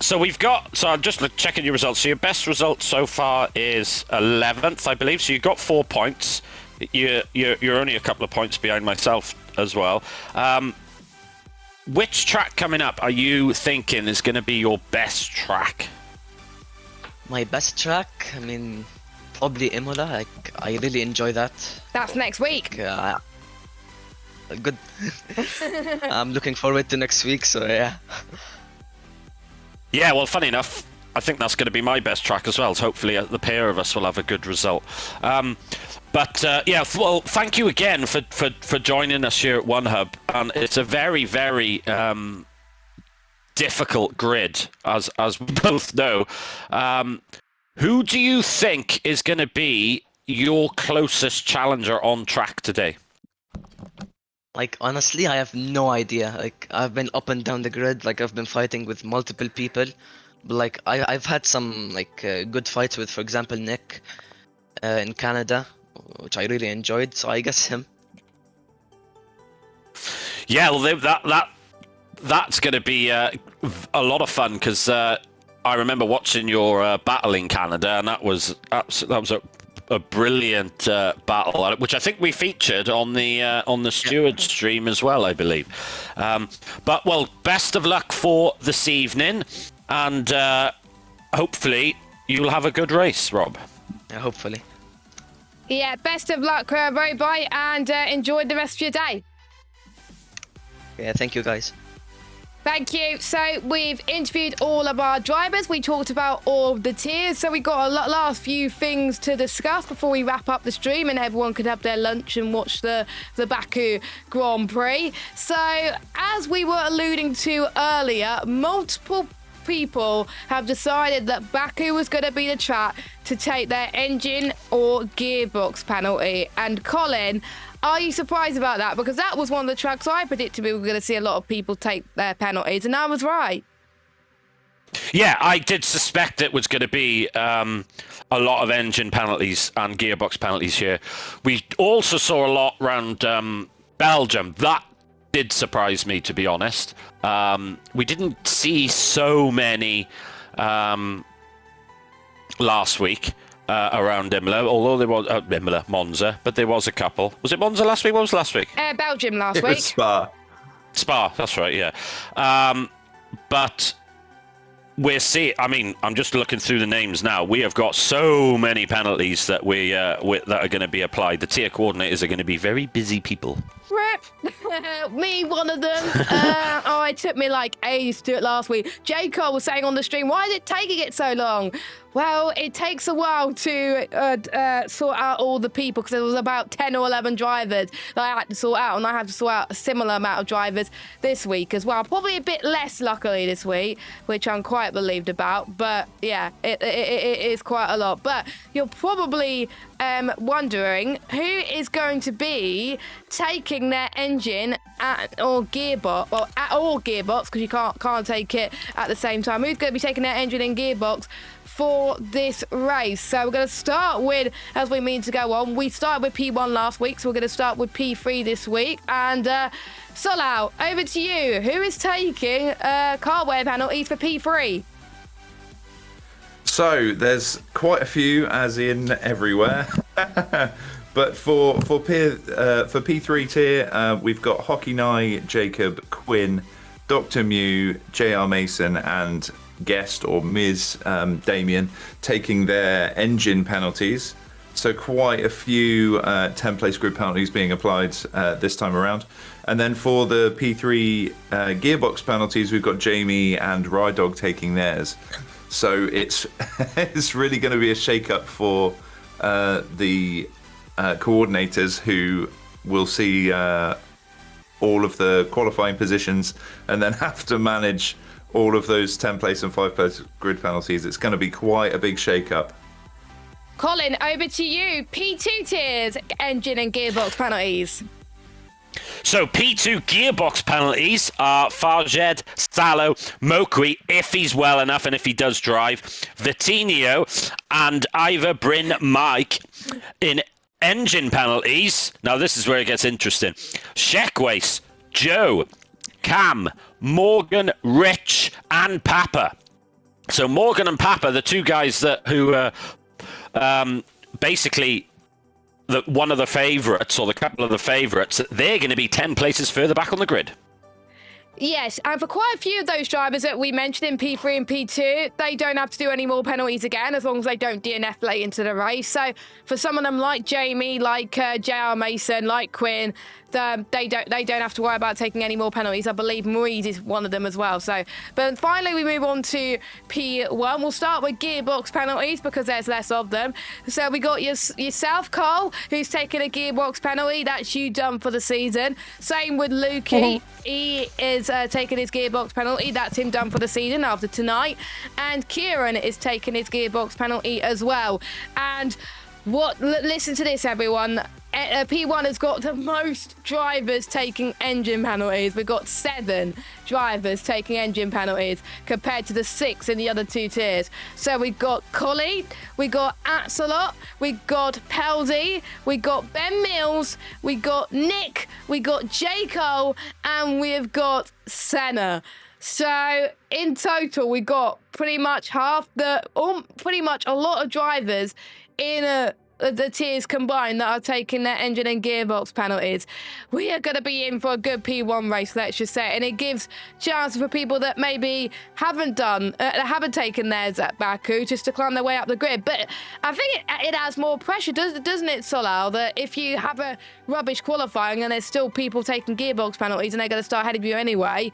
So I'm just checking your results. So your best result so far is 11th, I believe. So you got 4 points. You're only a couple of points behind myself as well. Which track coming up are you thinking is going to be your best track? My best track? I mean, probably Imola. I really enjoy that. That's next week. Good. I'm looking forward to next week, so yeah. Yeah, well, funny enough, I think that's going to be my best track as well. So hopefully the pair of us will have a good result. Well, thank you again for joining us here at One Hub. And it's a very, very difficult grid, as we both know. Who do you think is going to be your closest challenger on track today? Honestly, I have no idea. I've been up and down the grid. I've been fighting with multiple people. But I've had some good fights with, for example, Nick in Canada, which I really enjoyed. So I guess him. Yeah, well, that's going to be a lot of fun because I remember watching your battle in Canada, and that was a a brilliant battle, which I think we featured on the Steward stream as well, I believe. But well, best of luck for this evening, and hopefully you'll have a good race, Rob. Yeah, hopefully. Yeah, best of luck, Robai, and enjoy the rest of your day. Yeah, thank you guys. Thank you. So we've interviewed all of our drivers. We talked about all of the tiers. So we got a last few things to discuss before we wrap up the stream and everyone could have their lunch and watch the Baku Grand Prix. So as we were alluding to earlier, multiple people have decided that Baku was going to be the track to take their engine or gearbox penalty. And Colin, are you surprised about that? Because that was one of the tracks I predicted we were going to see a lot of people take their penalties, and I was right. Yeah, I did suspect it was going to be a lot of engine penalties and gearbox penalties here. We also saw a lot around Belgium. That did surprise me, to be honest. We didn't see so many last week. Around Imola, although there was Monza, but there was a couple. Was it Monza last week? What was last week? Belgium last It week. was Spa. Spa, that's right, yeah. But we're seeing. I mean, I'm just looking through the names now. We have got so many penalties that that are going to be applied. The tier coordinators are going to be very busy people. Rip. Me, one of them. It took me like ages to do it last week. Jacob was saying on the stream, why is it taking it so long? Well, it takes a while to sort out all the people because there was about 10 or 11 drivers that I had to sort out, and I had to sort out a similar amount of drivers this week as well. Probably a bit less, luckily, this week, which I'm quite relieved about. But yeah, it is quite a lot. But you're probably wondering who is going to be taking their engine or gearbox, because you can't take it at the same time. Who's going to be taking their engine and gearbox for this race? So we're going to start with, as we mean to go on, we started with P1 last week, so we're going to start with P3 this week. And Solau, over to you. Who is taking car wear penalties for P3? So there's quite a few, as in everywhere. But for P3 tier, we've got Hockey Nye, Jacob, Quinn, Dr. Mew, JR Mason, and Guest or Ms. Damien taking their engine penalties. So quite a few 10-place grid penalties being applied this time around. And then for the P3 gearbox penalties, we've got Jamie and Rydog taking theirs. So it's really going to be a shake-up for the coordinators, who will see all of the qualifying positions and then have to manage all of those 10-place and 5-place grid penalties. It's going to be quite a big shake-up. Colin, over to you. P2 tiers, engine and gearbox penalties. So P2 gearbox penalties are Farjed, Salo, Mokri, if he's well enough and if he does drive, Vitinho and Ivor, Bryn, Mike. In engine penalties, now this is where it gets interesting. Sheckwace, Joe, Cam, Morgan, Rich, and Papa. So Morgan and Papa, the two guys who basically one of the favourites, or the couple of the favourites, they're going to be 10 places further back on the grid. Yes, and for quite a few of those drivers that we mentioned in P3 and P2, they don't have to do any more penalties again, as long as they don't DNF late into the race. So for some of them, like Jamie, like JR Mason, like Quinn, they don't have to worry about taking any more penalties. I believe Maurice is one of them as well. So, but finally we move on to P1. We'll start with gearbox penalties because there's less of them. So we got yourself, Carl, who's taking a gearbox penalty. That's you done for the season. Same with Lukey. He is taking his gearbox penalty. That's him done for the season after tonight. And Kieran is taking his gearbox penalty as well. And listen to this, everyone. P1 has got the most drivers taking engine penalties. We've got 7 drivers taking engine penalties compared to the 6 in the other 2 tiers. So we've got Collie, we got Axelot, we got Peldy, we got Ben Mills, we got Nick, we got Jaco, and we've got Senna. So in total, we got pretty much a lot of drivers in the tiers combined that are taking their engine and gearbox penalties, we are going to be in for a good P1 race, let's just say. And it gives chance for people that maybe haven't taken theirs at Baku just to climb their way up the grid. But I think it adds more pressure, doesn't it, Solal, that if you have a rubbish qualifying and there's still people taking gearbox penalties and they're going to start ahead of you anyway,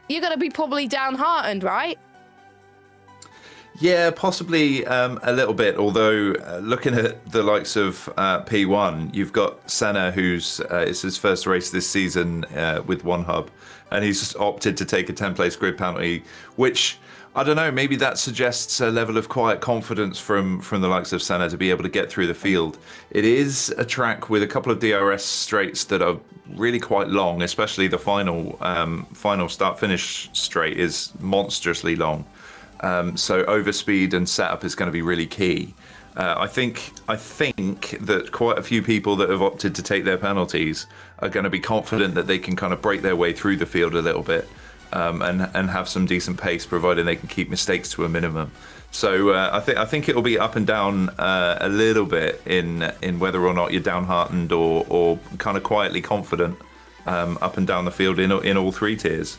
you're going to be probably downhearted, right? Yeah, possibly a little bit. Although looking at the likes of P1, you've got Senna, who's it's his first race this season with One Hub, and he's opted to take a 10-place grid penalty, which I don't know. Maybe that suggests a level of quiet confidence from the likes of Senna to be able to get through the field. It is a track with a couple of DRS straights that are really quite long, especially the final start-finish straight is monstrously long. So overspeed and setup is going to be really key. I think that quite a few people that have opted to take their penalties are going to be confident that they can kind of break their way through the field a little bit and have some decent pace, provided they can keep mistakes to a minimum. So I think it'll be up and down a little bit in whether or not you're downhearted or kind of quietly confident up and down the field in all three tiers.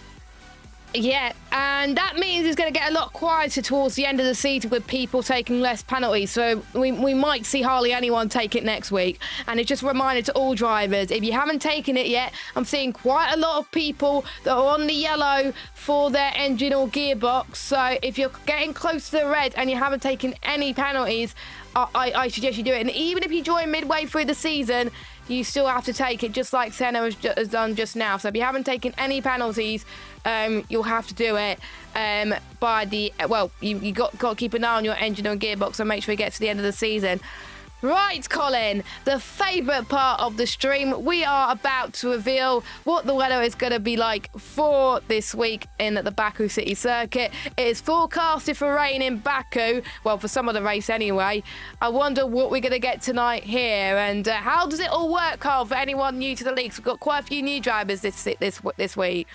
Yeah, and that means it's going to get a lot quieter towards the end of the season with people taking less penalties. So we might see hardly anyone take it next week. And it's just a reminder to all drivers, if you haven't taken it yet, I'm seeing quite a lot of people that are on the yellow for their engine or gearbox. So if you're getting close to the red and you haven't taken any penalties, I suggest you do it. And even if you join midway through the season, you still have to take it, just like Senna has done just now. So if you haven't taken any penalties, you'll have to do it by the... Well, you got to keep an eye on your engine and gearbox and make sure you get to the end of the season. Right, Colin, the favourite part of the stream. We are about to reveal what the weather is going to be like for this week in the Baku City Circuit. It is forecasted for rain in Baku, well, for some of the race anyway. I wonder what we're going to get tonight here, and how does it all work, Carl, for anyone new to the leagues? We've got quite a few new drivers this week.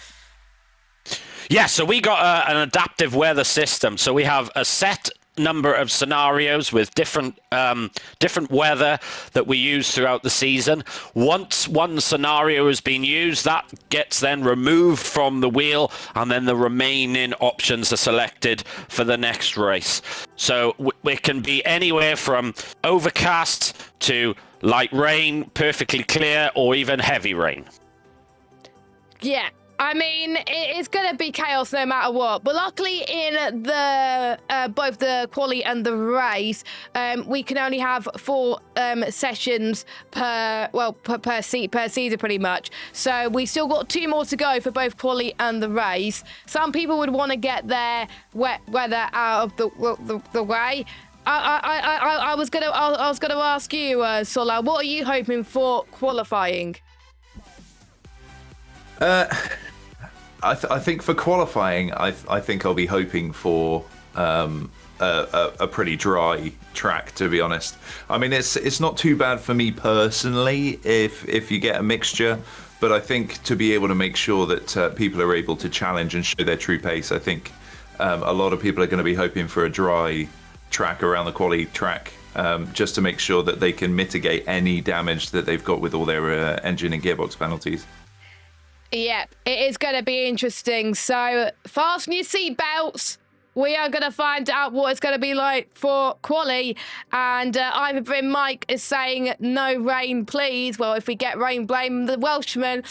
Yeah, so we got an adaptive weather system. So we have a set number of scenarios with different weather that we use throughout the season. Once one scenario has been used, that gets then removed from the wheel, and then the remaining options are selected for the next race. So it can be anywhere from overcast to light rain, perfectly clear, or even heavy rain. Yeah. I mean, it's going to be chaos no matter what. But luckily, in the both the quali and the race, we can only have 4 sessions per season, pretty much. So we still got 2 more to go for both quali and the race. Some people would want to get their wet weather out of the way. I was gonna ask you, Sola, what are you hoping for qualifying? I think for qualifying, I think I'll be hoping for a pretty dry track, to be honest. I mean, it's not too bad for me personally if you get a mixture, but I think to be able to make sure that people are able to challenge and show their true pace, I think a lot of people are going to be hoping for a dry track around the quali track, just to make sure that they can mitigate any damage that they've got with all their engine and gearbox penalties. Yeah, it is going to be interesting. So fasten your seatbelts. We are going to find out what it's going to be like for quali. And Ivan Mike is saying no rain, please. Well, if we get rain, blame the Welshman,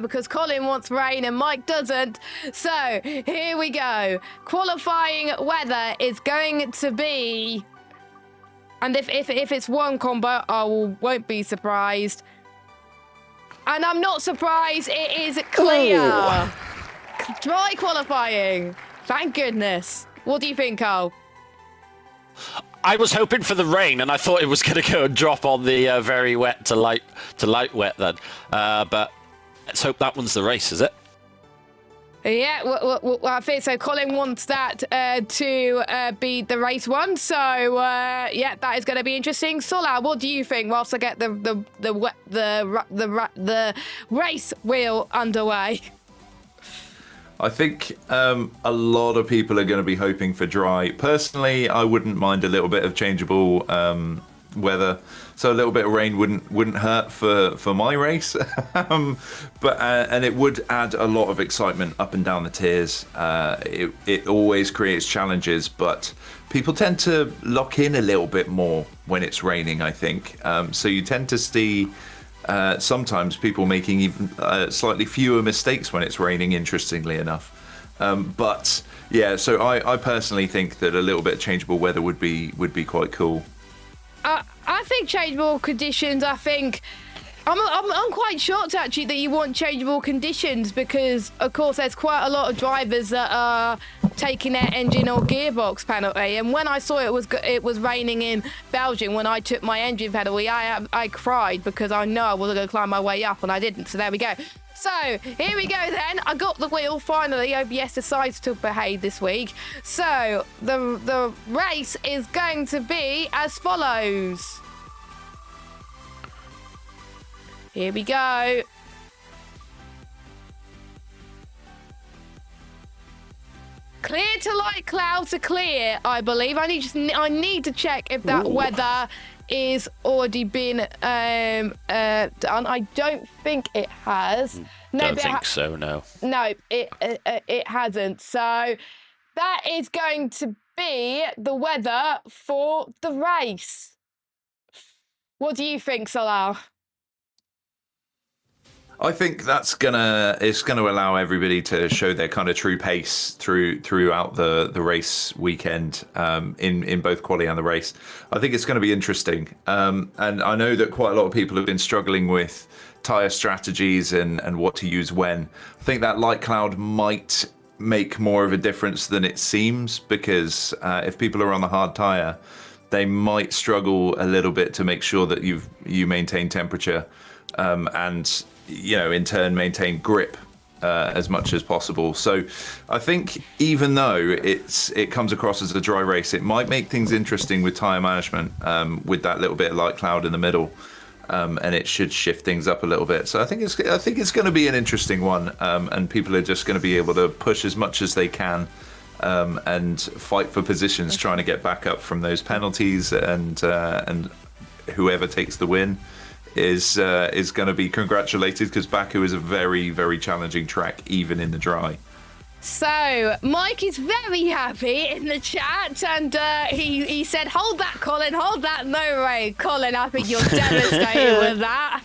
because Colin wants rain and Mike doesn't. So here we go. Qualifying weather is going to be... And if it's one combo, I won't be surprised. And I'm not surprised, it is clear. Ooh. Dry qualifying. Thank goodness. What do you think, Carl? I was hoping for the rain, and I thought it was going to go and drop on the very wet to light wet then. But let's hope that one's the race, is it? Yeah, well, I think so. Colin wants that to be the race one. So, yeah, that is going to be interesting. Sola, what do you think whilst I get the race wheel underway? I think a lot of people are going to be hoping for dry. Personally, I wouldn't mind a little bit of changeable weather, so a little bit of rain wouldn't hurt for my race. But and it would add a lot of excitement up and down the tiers. It always creates challenges, but people tend to lock in a little bit more when it's raining, I think. So you tend to see sometimes people making even slightly fewer mistakes when it's raining, interestingly enough. But yeah, so I personally think that a little bit of changeable weather would be quite cool. I think changeable conditions. I think I'm quite shocked actually that you want changeable conditions, because of course there's quite a lot of drivers that are taking their engine or gearbox penalty. And when I saw it was raining in Belgium, when I took my engine penalty, I cried because I know I wasn't going to climb my way up, and I didn't. So there we go. So here we go then. I got the wheel finally. OBS decides to behave this week. So the race is going to be as follows. Here we go. Clear to light clouds to clear, I believe. I need to check if that weather is already been done. I don't think it has. Don't think so. No. No, it hasn't. So that is going to be the weather for the race. What do you think, Salah? I think it's gonna allow everybody to show their kind of true pace throughout the race weekend, in both quali and the race. I think it's going to be interesting, and I know that quite a lot of people have been struggling with tyre strategies and what to use when. I think that light cloud might make more of a difference than it seems, because if people are on the hard tyre, they might struggle a little bit to make sure that you maintain temperature, and in turn maintain grip as much as possible. So I think even though it comes across as a dry race, it might make things interesting with tyre management, with that little bit of light cloud in the middle, and it should shift things up a little bit. So I think it's going to be an interesting one, and people are just going to be able to push as much as they can, and fight for positions, trying to get back up from those penalties, and whoever takes the win is going to be congratulated, because Baku is a very, very challenging track, even in the dry. So Mike is very happy in the chat, and he said, "Hold that, Colin. Hold that." No way, Colin. I think you're devastated with that.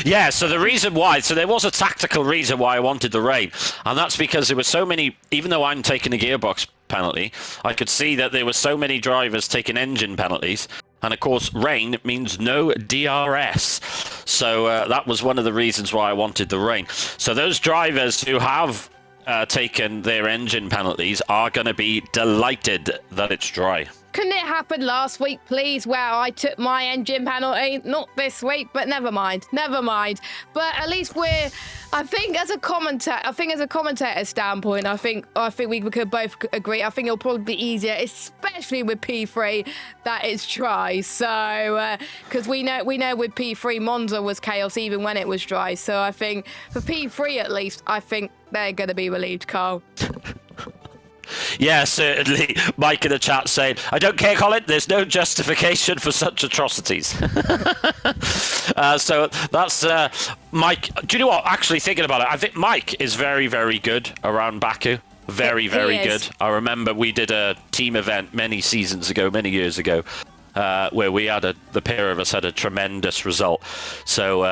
Yeah, so the reason why, so there was a tactical reason why I wanted the rain, and that's because there were so many, even though I'm taking a gearbox penalty, I could see that there were so many drivers taking engine penalties. And of course, rain means no DRS. So that was one of the reasons why I wanted the rain. So those drivers who have taken their engine penalties are going to be delighted that it's dry. Couldn't it happen last week, please? Well, I took my engine penalty, not this week, but never mind. But at least I think as a commentator standpoint, I think we could both agree. I think it'll probably be easier, especially with P3, that it's dry. So, because we know with P3, Monza was chaos even when it was dry. So I think for P3 at least, I think they're going to be relieved, Carl. Yeah, certainly. Mike in the chat saying, "I don't care, Colin. There's no justification for such atrocities." So that's Mike. Do you know what? Actually, thinking about it, I think Mike is very, very good around Baku. Very, very good. I remember we did a team event many years ago, where we had the pair of us had a tremendous result. So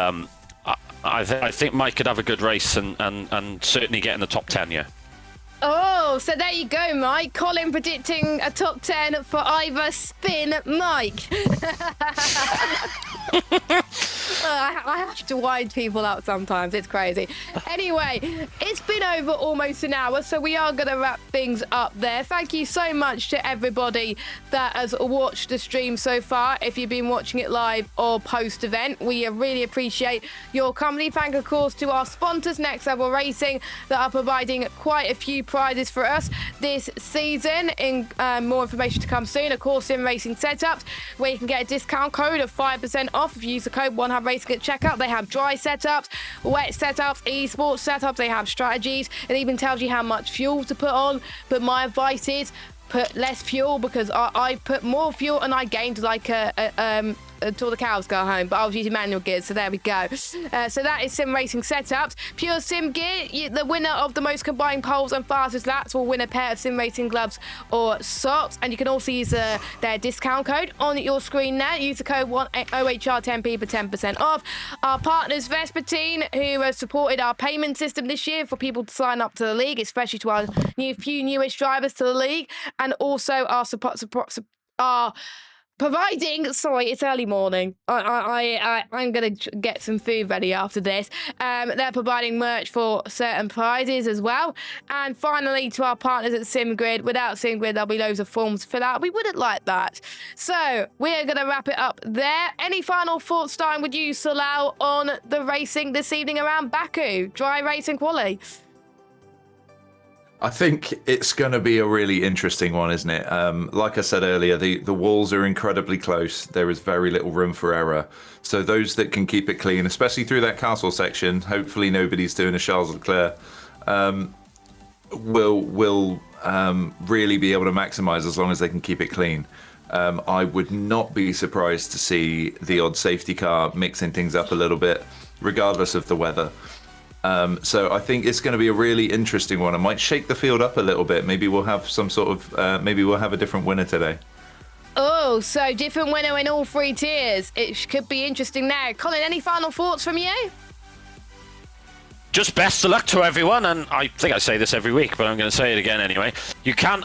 I think Mike could have a good race and certainly get in the top 10. Yeah. Oh, so there you go, Mike. Colin predicting a top 10 for either spin Mike. I have to wind people up sometimes. It's crazy. Anyway, it's been over almost an hour, so we are going to wrap things up there. Thank you so much to everybody that has watched the stream so far. If you've been watching it live or post-event, we really appreciate your company. Thank, of course, to our sponsors, Next Level Racing, that are providing quite a few prizes for us this season. More information to come soon. Of course, in Racing Setups, where you can get a discount code of 5% off if you use the code OneHubRacing at checkout. They have dry setups, wet setups, esports setups. They have strategies. It even tells you how much fuel to put on. But my advice is put less fuel because I put more fuel and I gained like until the cows go home, but I was using manual gears, so there we go. So that is sim racing setups. Pure Sim Gear, the winner of the most combined poles and fastest laps will win a pair of sim racing gloves or socks, and you can also use their discount code on your screen now. Use the code OHR10P for 10% off. Our partners Vespertine, who have supported our payment system this year for people to sign up to the league, especially to our few newest drivers to the league, and also our providing, sorry, it's early morning. I'm gonna get some food ready after this. They're providing merch for certain prizes as well. And finally, to our partners at SimGrid. Without SimGrid, there'll be loads of forms to fill out. We wouldn't like that. So we're gonna wrap it up there. Any final thoughts, starting with you, Salau, on the racing this evening around Baku, dry racing quali? I think it's going to be a really interesting one, isn't it? Like I said earlier, the walls are incredibly close. There is very little room for error. So those that can keep it clean, especially through that castle section, hopefully nobody's doing a Charles Leclerc, will really be able to maximise as long as they can keep it clean. I would not be surprised to see the odd safety car mixing things up a little bit, regardless of the weather. So I think it's going to be a really interesting one. It might shake the field up a little bit. Maybe we'll have some sort of, maybe we'll have a different winner today. Oh, so different winner in all three tiers. It could be interesting now. Colin, any final thoughts from you? Just best of luck to everyone, and I think I say this every week, but I'm going to say it again anyway. You can't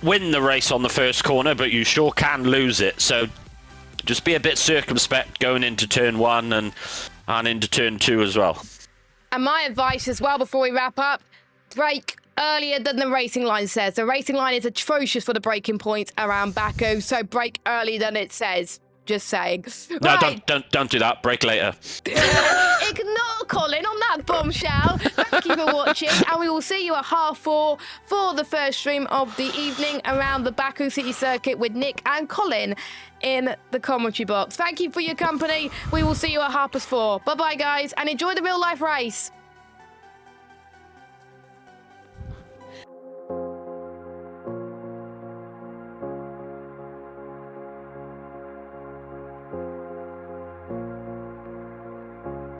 win the race on the first corner, but you sure can lose it. So just be a bit circumspect going into turn 1 and into turn 2 as well. And my advice as well before we wrap up, brake earlier than the racing line says. The racing line is atrocious for the braking points around Baku, so brake earlier than it says. Just saying. No, right. don't do that. Brake later. Ignore Colin on that bombshell. Thank you for watching, and we will see you at 4:30 for the first stream of the evening around the Baku City Circuit with Nick and Colin in the commentary box. Thank you for your company. We will see you at 4:30. Bye-bye, guys, and enjoy the real-life race.